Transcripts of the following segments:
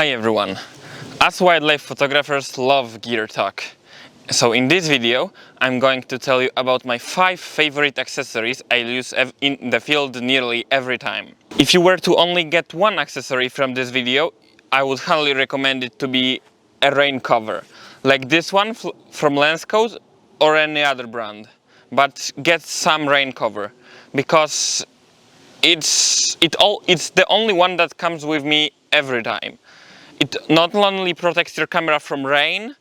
Hi everyone! Us wildlife photographers love gear talk. So in this video I'm going to tell you about my 5 favorite accessories I use in the field nearly every time. If you were to only get one accessory from this video, I would highly recommend it to be a rain cover, like this one from Lenscoat or any other brand. But get some rain cover, because it's the only one that comes with me every time. It not only protects your camera from rain,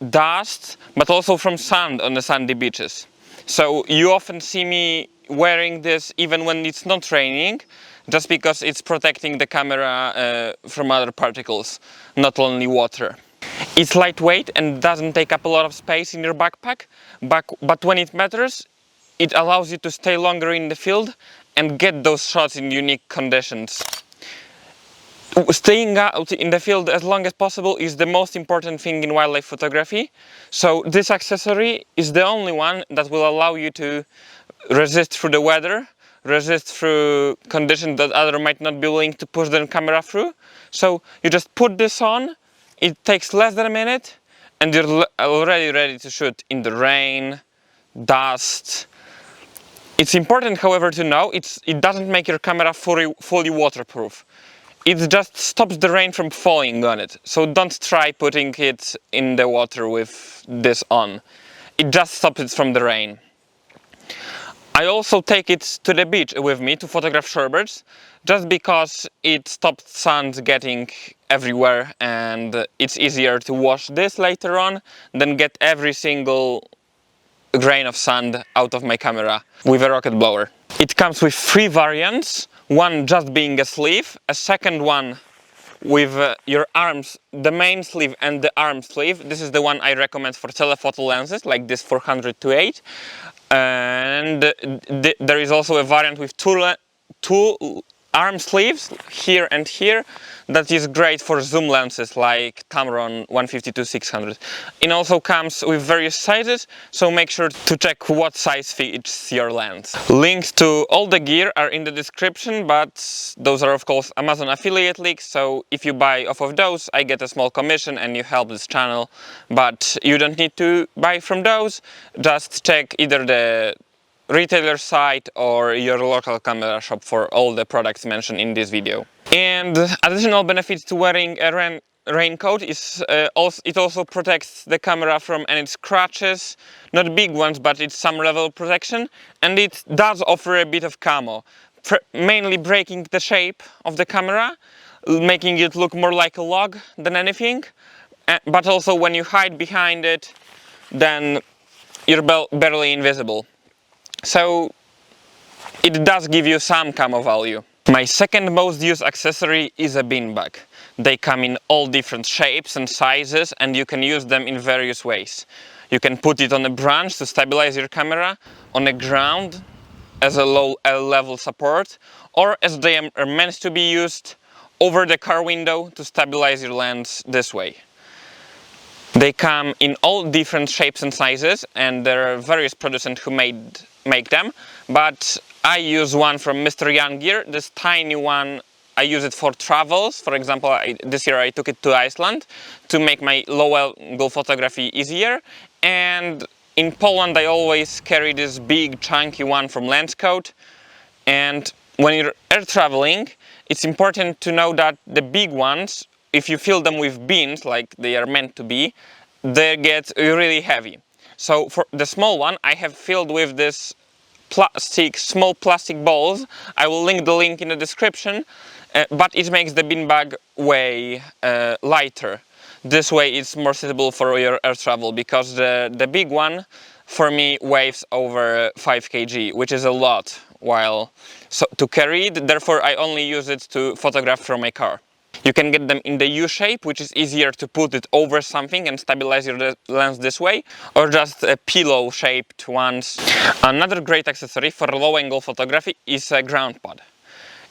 dust, but also from sand on the sandy beaches. So you often see me wearing this even when it's not raining, just because it's protecting the camera from other particles, not only water. It's lightweight and doesn't take up a lot of space in your backpack, but when it matters, it allows you to stay longer in the field and get those shots in unique conditions. Staying out in the field as long as possible is the most important thing in wildlife photography, so this accessory is the only one that will allow you to resist through the weather, resist through conditions that others might not be willing to push their camera through. So you just put this on, it takes less than a minute, and you're already ready to shoot in the rain, dust. It's important, however, to know it doesn't make your camera fully waterproof. It just stops the rain from falling on it, so don't try putting it in the water with this on. It just stops it from the rain. I also take it to the beach with me to photograph shorebirds, just because it stops sand getting everywhere, and it's easier to wash this later on than get every single grain of sand out of my camera with a rocket blower. It comes with 3 variants, one just being a sleeve, a second one with your arms, the main sleeve and the arm sleeve. This is the one I recommend for telephoto lenses like this 400-8, and there is also a variant with two arm sleeves here and here that is great for zoom lenses like Tamron 150-600. It also comes with various sizes, so make sure to check what size fits your lens. Links to all the gear are in the description, but those are of course Amazon affiliate links, so if you buy off of those I get a small commission and you help this channel. But you don't need to buy from those, just check either the retailer site or your local camera shop for all the products mentioned in this video. And additional benefits to wearing a raincoat is it also protects the camera from any scratches, not big ones, but it's some level of protection, and it does offer a bit of camo, mainly breaking the shape of the camera, making it look more like a log than anything, but also when you hide behind it, then you're barely invisible. So it does give you some camo value. My second most used accessory is a bin bag. They come in all different shapes and sizes, and you can use them in various ways. You can put it on a branch to stabilize your camera, on the ground as a low level support, or as they are meant to be used, over the car window to stabilize your lens this way. They come in all different shapes and sizes, and there are various producers who make them, but I use one from Mr. Young Gear, this tiny one. I use it for travels. For example, this year I took it to Iceland to make my low-angle photography easier, and in Poland I always carry this big chunky one from Lenscoat. And when you're air traveling, it's important to know that the big ones, if you fill them with bins like they are meant to be, they get really heavy. So for the small one I have filled with this small plastic balls. I will link the link in the description, but it makes the bin bag way lighter. This way it's more suitable for your air travel, because the big one for me weighs over 5 kg, which is a lot to carry it. Therefore I only use it to photograph from my car. You can get them in the U shape, which is easier to put it over something and stabilize your lens this way, or just a pillow shaped ones. Another great accessory for low angle photography is a ground pod.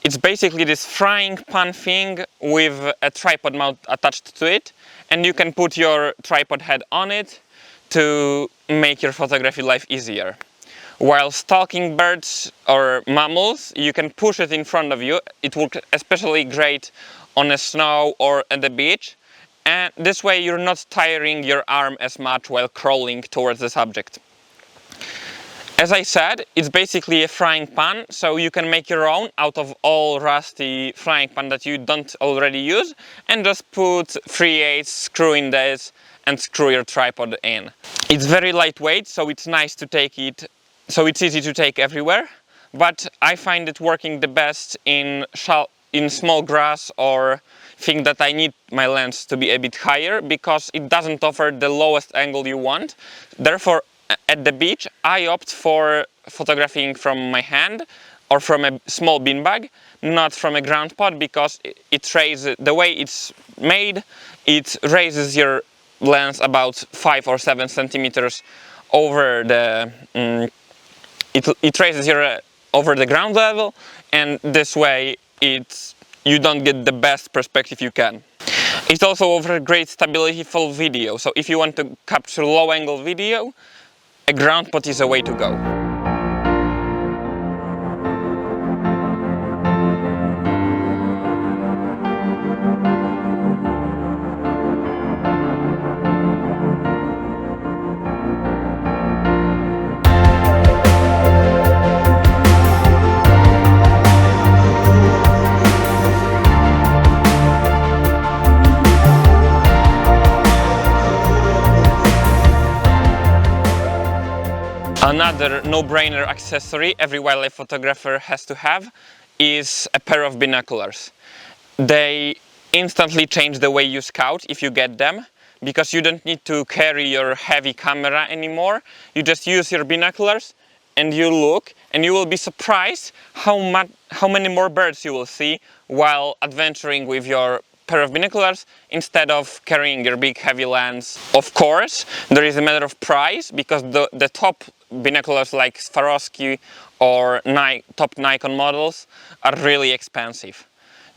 It's basically this frying pan thing with a tripod mount attached to it, and you can put your tripod head on it to make your photography life easier. While stalking birds or mammals, you can push it in front of you. It works especially great on the snow or at the beach, and this way you're not tiring your arm as much while crawling towards the subject. As I said, it's basically a frying pan, so you can make your own out of all rusty frying pan that you don't already use, and just put 3/8, screw in this, and screw your tripod in. It's very lightweight, so it's nice to take it, so it's easy to take everywhere, but I find it working the best in small grass or think that I need my lens to be a bit higher, because it doesn't offer the lowest angle you want. Therefore, at the beach, I opt for photographing from my hand or from a small beanbag, not from a ground pod, because it raises, the way it's made, it raises your lens about 5 or 7 centimeters over the it raises your over the ground level, and this way you don't get the best perspective you can. It also offers great stability for video, so if you want to capture low angle video, a ground pod is a way to go. Another no-brainer accessory every wildlife photographer has to have is a pair of binoculars. They instantly change the way you scout if you get them, because you don't need to carry your heavy camera anymore. You just use your binoculars and you look, and you will be surprised how many more birds you will see while adventuring with your pair of binoculars instead of carrying your big heavy lens. Of course, there is a matter of price, because the top binoculars like Swarovski or top Nikon models are really expensive.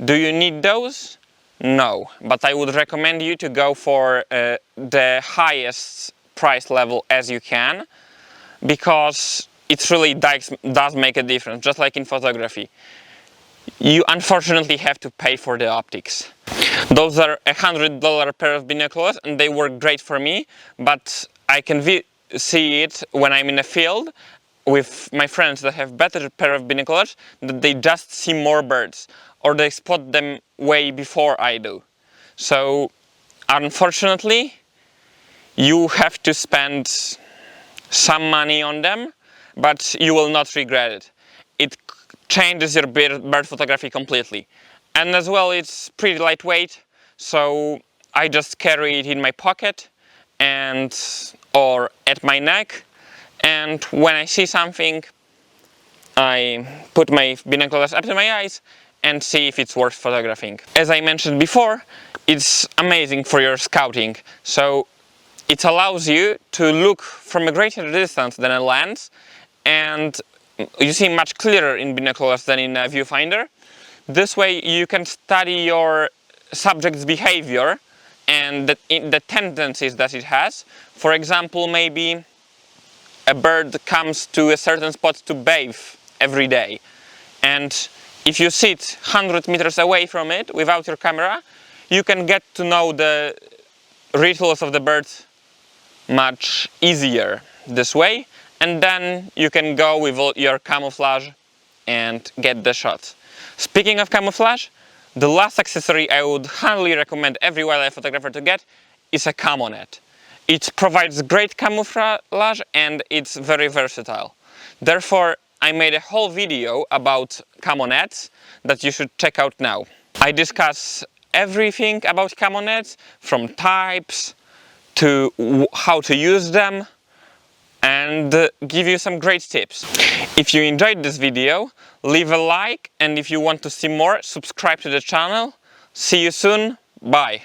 Do you need those? No, but I would recommend you to go for the highest price level as you can, because it really does make a difference, just like in photography. You unfortunately have to pay for the optics. Those are $100 pair of binoculars, and they work great for me, but I can see it when I'm in a field with my friends that have better pair of binoculars, that they just see more birds, or they spot them way before I do. So unfortunately, you have to spend some money on them, but you will not regret it. It changes your bird photography completely. And as well, it's pretty lightweight, so I just carry it in my pocket or at my neck, and when I see something, I put my binoculars up to my eyes and see if it's worth photographing. As I mentioned before, it's amazing for your scouting, so it allows you to look from a greater distance than a lens, and you see much clearer in binoculars than in a viewfinder. This way you can study your subject's behavior and the tendencies that it has. For example, maybe a bird comes to a certain spot to bathe every day, and if you sit 100 meters away from it without your camera, you can get to know the rituals of the bird much easier this way, and then you can go with your camouflage and get the shot. Speaking of camouflage, the last accessory I would highly recommend every wildlife photographer to get is a camo net. It provides great camouflage and it's very versatile. Therefore, I made a whole video about camo nets that you should check out now. I discuss everything about camo nets, from types to how to use them, and give you some great tips. If you enjoyed this video, leave a like, and if you want to see more, subscribe to the channel. See you soon, bye!